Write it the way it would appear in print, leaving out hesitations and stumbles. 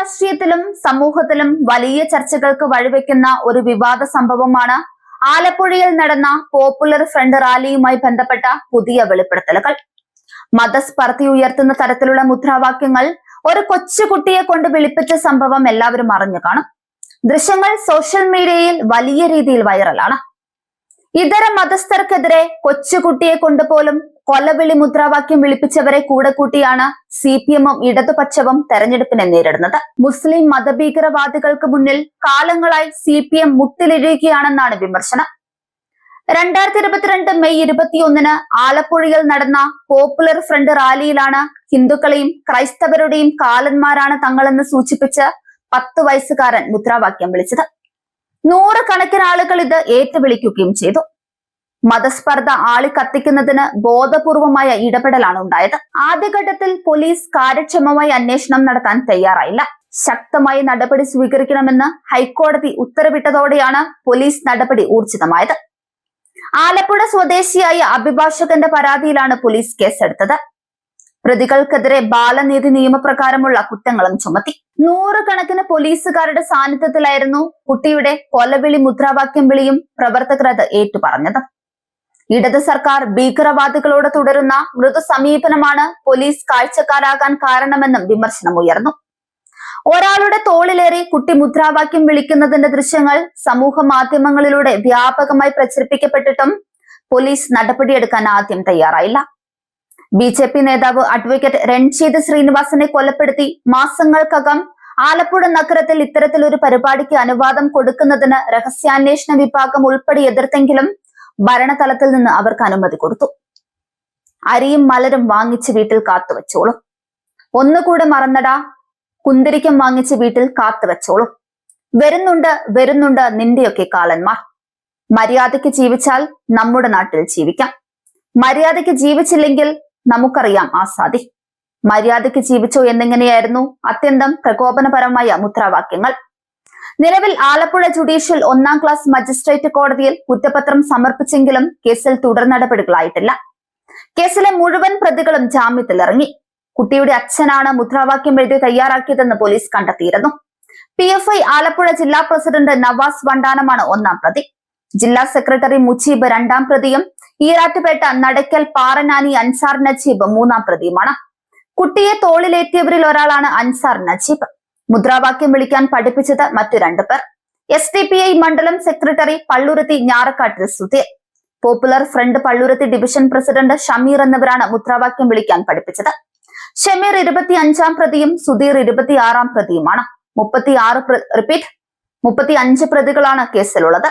രാഷ്ട്രീയത്തിലും സമൂഹത്തിലും വലിയ ചർച്ചകൾക്ക് വഴിവെക്കുന്ന ഒരു വിവാദ സംഭവമാണ് ആലപ്പുഴയിൽ നടന്ന പോപ്പുലർ ഫ്രണ്ട് റാലിയുമായി ബന്ധപ്പെട്ട പുതിയ വെളിപ്പെടുത്തലുകൾ. മതസ്പർദ്ധി ഉയർത്തുന്ന തരത്തിലുള്ള മുദ്രാവാക്യങ്ങൾ ഒരു കൊച്ചുകുട്ടിയെ കൊണ്ട് വിളിപ്പിച്ച സംഭവം എല്ലാവരും അറിഞ്ഞു കാണും. ദൃശ്യങ്ങൾ സോഷ്യൽ മീഡിയയിൽ വലിയ രീതിയിൽ വൈറലാണ്. ഇതര മതസ്ഥർക്കെതിരെ കൊച്ചുകുട്ടിയെ കൊണ്ടുപോലും കൊലവിളി മുദ്രാവാക്യം വിളിപ്പിച്ചവരെ കൂടെ കൂട്ടിയാണ് CPM-ഉം ഇടതുപക്ഷവും തെരഞ്ഞെടുപ്പിനെ നേരിടുന്നത്. മുസ്ലിം മതഭീകരവാദികൾക്ക് മുന്നിൽ കാലങ്ങളായി CPM മുട്ടിലിരിക്കുകയാണെന്നാണ് വിമർശനം. 2022 മെയ് 21 ആലപ്പുഴയിൽ നടന്ന പോപ്പുലർ ഫ്രണ്ട് റാലിയിലാണ് ഹിന്ദുക്കളെയും ക്രൈസ്തവരുടെയും കാലന്മാരാണ് തങ്ങളെന്ന് സൂചിപ്പിച്ച് 10 വയസ്സുകാരൻ മുദ്രാവാക്യം വിളിച്ചത്. 100 കണക്കിന് ആളുകൾ ഇത് ഏറ്റുവിളിക്കുകയും ചെയ്തു. മതസ്പർദ്ധ ആളിക്കത്തിക്കുന്നതിന് ബോധപൂർവമായ ഇടപെടലാണ് ഉണ്ടായത്. ആദ്യഘട്ടത്തിൽ പോലീസ് കാര്യക്ഷമമായി അന്വേഷണം നടത്താൻ തയ്യാറായില്ല. ശക്തമായ നടപടി സ്വീകരിക്കണമെന്ന് ഹൈക്കോടതി ഉത്തരവിട്ടതോടെയാണ് പോലീസ് നടപടി ഊർജിതമായത്. ആലപ്പുഴ സ്വദേശിയായ അഭിഭാഷകന്റെ പരാതിയിലാണ് പോലീസ് കേസെടുത്തത്. പ്രതികൾക്കെതിരെ ബാലനീതി നിയമപ്രകാരമുള്ള കുറ്റങ്ങളും ചുമത്തി. 100 കണക്കിന് പോലീസുകാരുടെ സാന്നിധ്യത്തിലായിരുന്നു കുട്ടിയുടെ കൊലവിളി മുദ്രാവാക്യം വിളിയും പ്രവർത്തകർ അത് ഏറ്റുപറഞ്ഞത്. ഇടത് സർക്കാർ ഭീകരവാദികളോട് തുടരുന്ന മൃദു സമീപനമാണ് പോലീസ് കാഴ്ചക്കാരാകാൻ കാരണമെന്നും വിമർശനം ഉയർന്നു. ഒരാളുടെ തോളിലേറി കുട്ടി മുദ്രാവാക്യം വിളിക്കുന്നതിന്റെ ദൃശ്യങ്ങൾ സമൂഹ മാധ്യമങ്ങളിലൂടെ വ്യാപകമായി പ്രചരിപ്പിക്കപ്പെട്ടിട്ടും പോലീസ് നടപടിയെടുക്കാൻ ആദ്യം തയ്യാറായില്ല. BJP നേതാവ് അഡ്വക്കേറ്റ് രൺജിത് ശ്രീനിവാസനെ കൊലപ്പെടുത്തി മാസങ്ങൾക്കകം ആലപ്പുഴ നഗരത്തിൽ ഇത്തരത്തിലൊരു പരിപാടിക്ക് അനുവാദം കൊടുക്കുന്നതിന് രഹസ്യാന്വേഷണ വിഭാഗം ഉൾപ്പെടെ എതിർത്തെങ്കിലും ഭരണതലത്തിൽ നിന്ന് അവർക്ക് അനുമതി കൊടുത്തു. അരിയും മലരും വാങ്ങിച്ച് വീട്ടിൽ കാത്തുവെച്ചോളൂ, ഒന്നുകൂടെ മറന്നടാ, കുന്തിരിക്കം വാങ്ങിച്ച് വീട്ടിൽ കാത്തുവെച്ചോളൂ, വരുന്നുണ്ട് നിന്റെയൊക്കെ കാലന്മാർ. മര്യാദയ്ക്ക് ജീവിച്ചാൽ നമ്മുടെ നാട്ടിൽ ജീവിക്കാം, മര്യാദയ്ക്ക് ജീവിച്ചില്ലെങ്കിൽ നമുക്കറിയാം ആസാദി. മര്യാദയ്ക്ക് ജീവിച്ചോ എന്നിങ്ങനെയായിരുന്നു അത്യന്തം പ്രകോപനപരമായ മുദ്രാവാക്യങ്ങൾ. നിലവിൽ ആലപ്പുഴ ജുഡീഷ്യൽ 1ാം ക്ലാസ് മജിസ്ട്രേറ്റ് കോടതിയിൽ കുറ്റപത്രം സമർപ്പിച്ചെങ്കിലും കേസിൽ തുടർ നടപടികളായിട്ടില്ല. കേസിലെ മുഴുവൻ പ്രതികളും ജാമ്യത്തിലിറങ്ങി. കുട്ടിയുടെ അച്ഛനാണ് മുദ്രാവാക്യം എഴുതി തയ്യാറാക്കിയതെന്ന് പോലീസ് കണ്ടെത്തിയിരുന്നു. PFI ആലപ്പുഴ ജില്ലാ പ്രസിഡന്റ് നവാസ് വണ്ടാനമാണ് 1ാം പ്രതി. ജില്ലാ സെക്രട്ടറി മുജീബ് 2ാം പ്രതിയും ഈരാറ്റുപേട്ട നടക്കൽ പാറനാനി അൻസാർ നജീബ് 3ാം പ്രതിയുമാണ്. കുട്ടിയെ തോളിലേറ്റിയവരിൽ ഒരാളാണ് അൻസാർ നജീബ്. മുദ്രാവാക്യം വിളിക്കാൻ പഠിപ്പിച്ചത് മറ്റു 2 പേർ. SDPI മണ്ഡലം secretary Palluruthy Njarakkattil Sudheer, Popular Front Palluruthy division president Shameer എന്നിവരാണ് മുദ്രാവാക്യം വിളിക്കാൻ പഠിപ്പിച്ചത്. ഷമീർ 25ാം പ്രതിയും സുധീർ 26ാം പ്രതിയുമാണ്. 35 പ്രതികളാണ് കേസിലുള്ളത്.